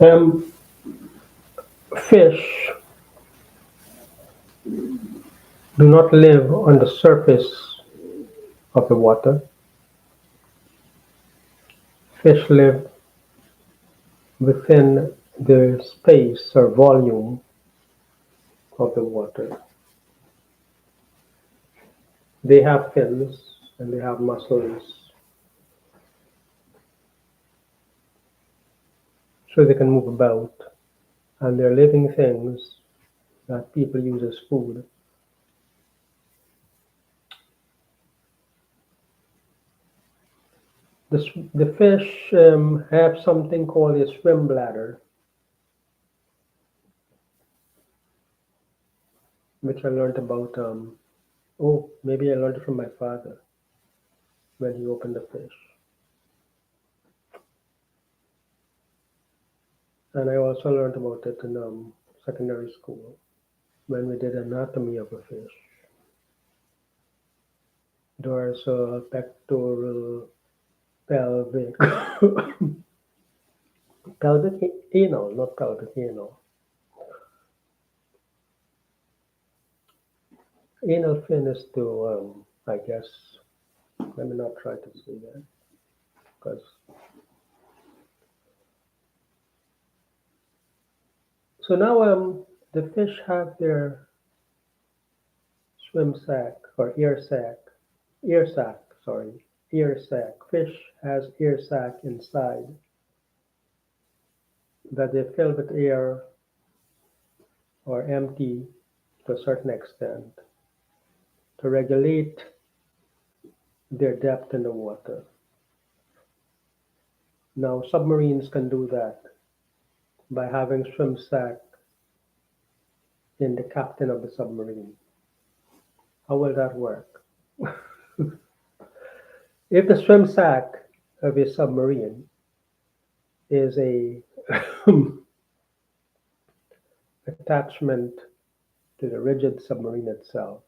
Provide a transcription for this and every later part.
Um, Fish do not live on the surface of the water. Fish live within the space or volume of the water. They have fins and they have muscles so they can move about, and they're living things that people use as food. The fish have something called a swim bladder, which I learned about. Oh, maybe I learned it from my father when he opened the fish. And I also learned about it in secondary school when we did anatomy of a fish. Dorsal, pectoral, pelvic, pelvic anal, not pelvic anal. Anal fin is to, I guess, let me not try to say that because. So now the fish have their swim sac or ear sac, sorry, ear sac. Fish has ear sac inside that they fill with air or empty to a certain extent to regulate their depth in the water. Now submarines can do that by having swim sac in the captain of the submarine. How will that work? If the swim sac of a submarine is a attachment to the rigid submarine itself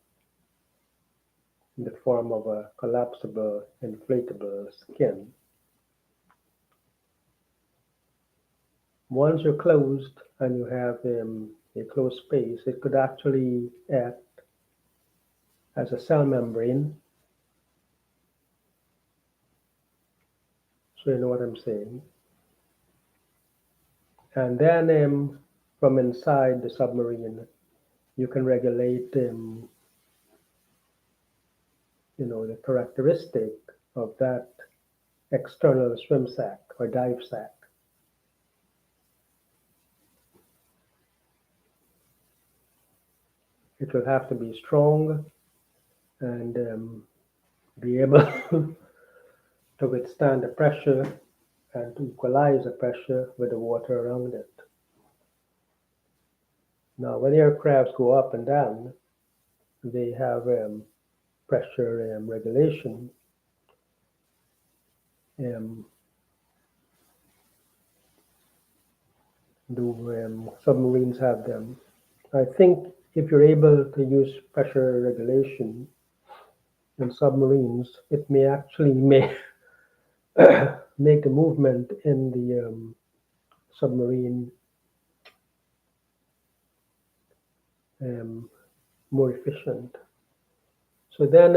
in the form of a collapsible inflatable skin, once you're closed and you have a closed space, it could actually act as a cell membrane. So you know what I'm saying. And then from inside the submarine, you can regulate the characteristic of that external swim sac or dive sac. It will have to be strong and be able to withstand the pressure and to equalize the pressure with the water around it. Now, when aircrafts go up and down, they have pressure regulation. Um, do submarines have them? I think if you're able to use pressure regulation in submarines, it may actually make the movement in the submarine um, more efficient. So then,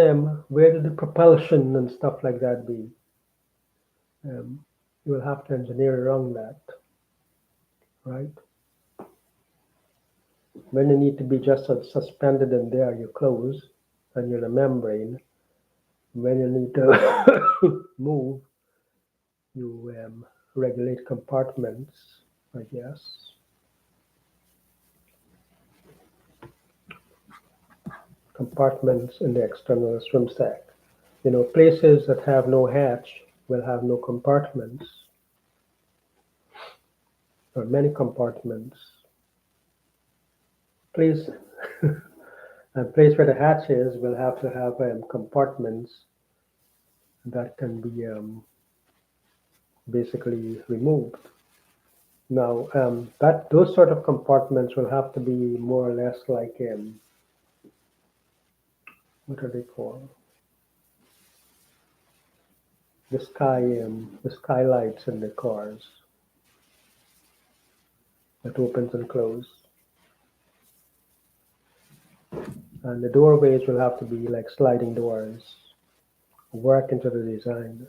where did the propulsion and stuff like that be? Um, you will have to engineer around that, right? When you need to be just suspended in there, you close and you're a membrane. When you need to move, you regulate compartments, I guess. Compartments in the external swim sac. Places that have no hatch will have no compartments or many compartments. Place and place where the hatch is will have to have compartments that can be basically removed. Now, that those sort of compartments will have to be more or less like what are they called? The skylights in the cars that opens and close, and the doorways will have to be like sliding doors. Work into the design.